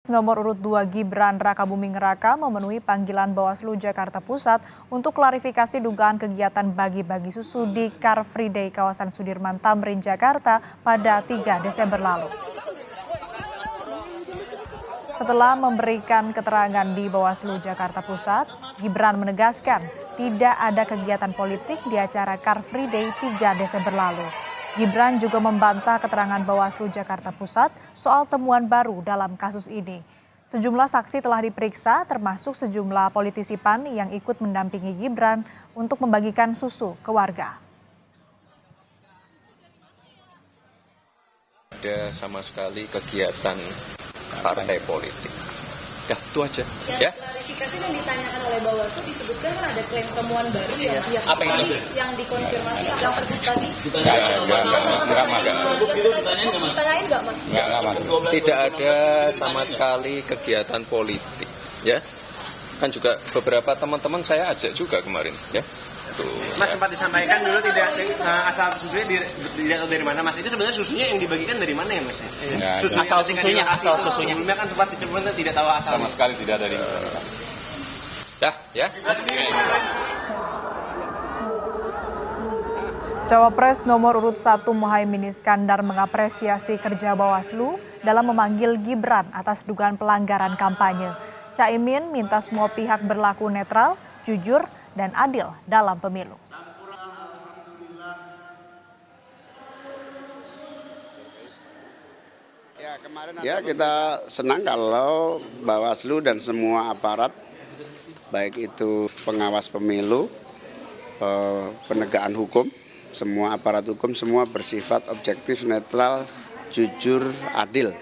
Nomor urut 2 Gibran Rakabuming Raka memenuhi panggilan Bawaslu Jakarta Pusat untuk klarifikasi dugaan kegiatan bagi-bagi susu di Car Free Day kawasan Sudirman Tamrin, Jakarta pada 3 Desember lalu. Setelah memberikan keterangan di Bawaslu Jakarta Pusat, Gibran menegaskan tidak ada kegiatan politik di acara Car Free Day 3 Desember lalu. Gibran juga membantah keterangan Bawaslu Jakarta Pusat soal temuan baru dalam kasus ini. Sejumlah saksi telah diperiksa, termasuk sejumlah politisi PAN yang ikut mendampingi Gibran untuk membagikan susu ke warga. Ada sama sekali kegiatan partai politik. Ya, itu aja. Ya. Klarifikasi yang ditanyakan oleh Bawaslu disebutkan kan ada klaim temuan baru yang dikonfirmasi yang terbit tadi. Ditanyain nggak mas? Nggak mas. Tidak ada sama sekali kegiatan politik. Ya. Kan juga beberapa teman-teman saya ajak juga kemarin. Ya. Mas sempat disampaikan dulu tidak asal susunya tidak tahu dari mana mas. Itu sebenarnya susunya yang dibagikan dari mana ya mas? Asal susunya. Sebelumnya kan sempat disebutkan tidak tahu asal. Sama sekali tidak dari. Ya. Cawapres nomor urut 1 Muhaimin Iskandar mengapresiasi kerja Bawaslu dalam memanggil Gibran atas dugaan pelanggaran kampanye. Caimin minta semua pihak berlaku netral, jujur, dan adil dalam pemilu. Ya, kita senang kalau Bawaslu dan semua aparat, baik itu pengawas pemilu, penegakan hukum, semua aparat hukum, semua bersifat objektif, netral, jujur, adil.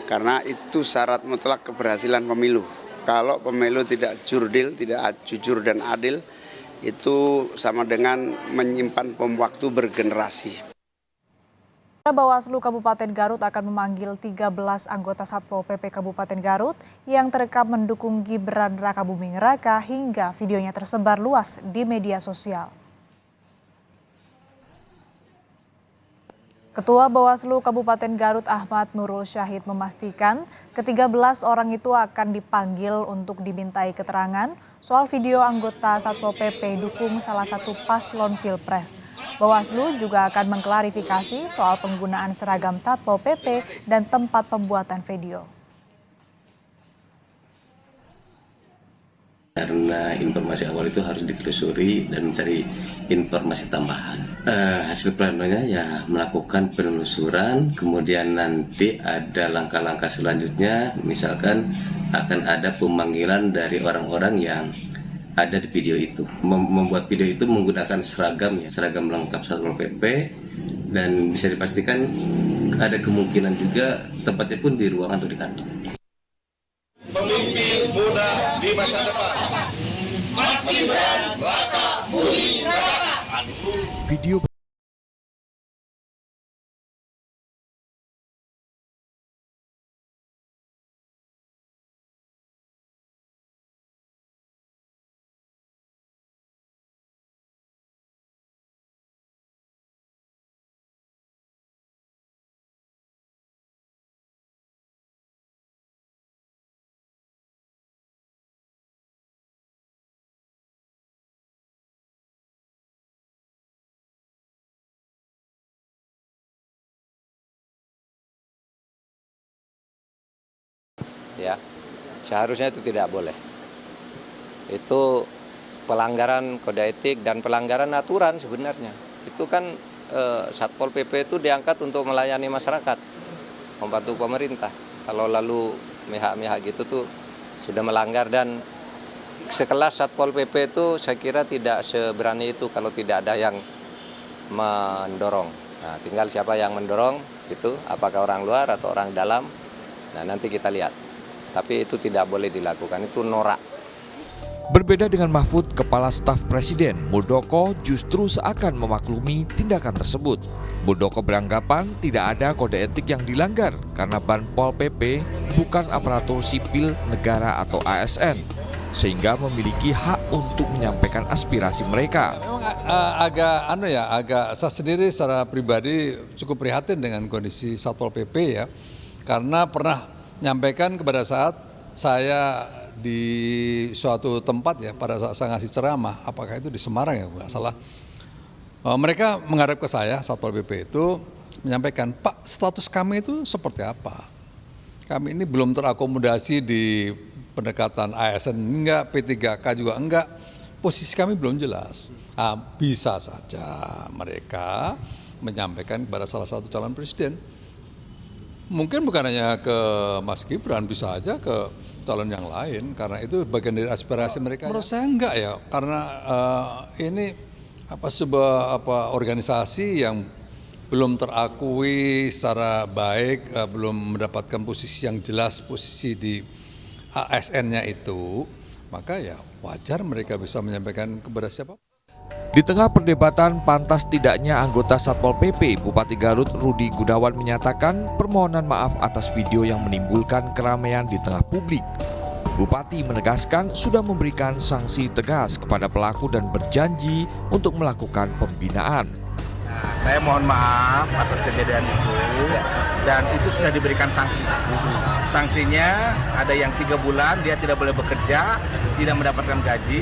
Karena itu syarat mutlak keberhasilan pemilu. Kalau pemilu tidak jurdil, tidak jujur dan adil, itu sama dengan menyimpan bom waktu bergenerasi. Bawaslu Kabupaten Garut akan memanggil 13 anggota Satpol PP Kabupaten Garut yang terekam mendukung Gibran Rakabuming Raka hingga videonya tersebar luas di media sosial. Ketua Bawaslu Kabupaten Garut Ahmad Nurul Syahid memastikan ke-13 orang itu akan dipanggil untuk dimintai keterangan soal video anggota Satpol PP dukung salah satu paslon Pilpres. Bawaslu juga akan mengklarifikasi soal penggunaan seragam Satpol PP dan tempat pembuatan video. Karena informasi awal itu harus ditelusuri dan mencari informasi tambahan. Hasil planonya ya melakukan penelusuran, kemudian nanti ada langkah-langkah selanjutnya, misalkan akan ada pemanggilan dari orang-orang yang ada di video itu. Membuat video itu menggunakan seragam lengkap Satpol PP, dan bisa dipastikan ada kemungkinan juga tempatnya pun di ruangan atau di kantor. Pemimpin muda di masa depan, Mas Gibran Rakabuming Raka. Video ya, seharusnya itu tidak boleh. Itu pelanggaran kode etik dan pelanggaran aturan sebenarnya. Itu kan Satpol PP itu diangkat untuk melayani masyarakat, membantu pemerintah. Kalau lalu mihak-mihak gitu tuh sudah melanggar, dan sekelas Satpol PP itu saya kira tidak seberani itu kalau tidak ada yang mendorong. Nah, tinggal siapa yang mendorong itu, apakah orang luar atau orang dalam. Nah, nanti kita lihat. Tapi itu tidak boleh dilakukan, itu norak. Berbeda dengan Mahfud, Kepala Staf Presiden Muldoko justru seakan memaklumi tindakan tersebut. Muldoko beranggapan tidak ada kode etik yang dilanggar karena Banpol PP bukan aparatur sipil negara atau ASN, sehingga memiliki hak untuk menyampaikan aspirasi mereka. Memang agak saya sendiri secara pribadi cukup prihatin dengan kondisi Satpol PP ya, karena pernah menyampaikan kepada saat saya di suatu tempat ya, pada saat saya ngasih ceramah, apakah itu di Semarang ya, nggak salah. Mereka menghadap ke saya, Satpol PP itu menyampaikan, Pak, status kami itu seperti apa? Kami ini belum terakomodasi di pendekatan ASN enggak, P3K juga enggak, posisi kami belum jelas. Bisa saja mereka menyampaikan kepada salah satu calon presiden. Mungkin bukan hanya ke Mas Gibran, bisa aja ke calon yang lain, karena itu bagian dari aspirasi mereka. Menurut saya enggak ya, karena ini sebuah organisasi yang belum terakui secara baik, belum mendapatkan posisi yang jelas, posisi di ASN-nya itu, maka ya wajar mereka bisa menyampaikan kepada siapa. Di tengah perdebatan pantas tidaknya anggota Satpol PP, Bupati Garut Rudi Gunawan menyatakan permohonan maaf atas video yang menimbulkan keramaian di tengah publik. Bupati menegaskan sudah memberikan sanksi tegas kepada pelaku dan berjanji untuk melakukan pembinaan. Saya mohon maaf atas kejadian itu, dan itu sudah diberikan sanksi. Sanksinya ada yang 3 bulan, dia tidak boleh bekerja, tidak mendapatkan gaji,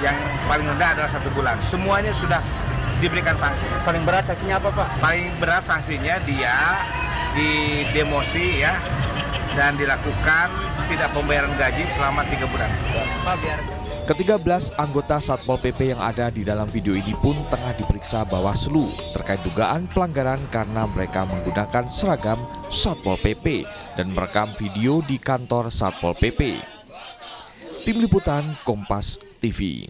yang paling rendah adalah 1 bulan. Semuanya sudah diberikan sanksi. Paling berat sanksinya apa, Pak? Paling berat sanksinya dia didemosi ya, dan dilakukan tidak pembayaran gaji selama 3 bulan. Ke-13 anggota Satpol PP yang ada di dalam video ini pun tengah diperiksa Bawaslu terkait dugaan pelanggaran karena mereka menggunakan seragam Satpol PP dan merekam video di kantor Satpol PP. Tim Liputan Kompas TV.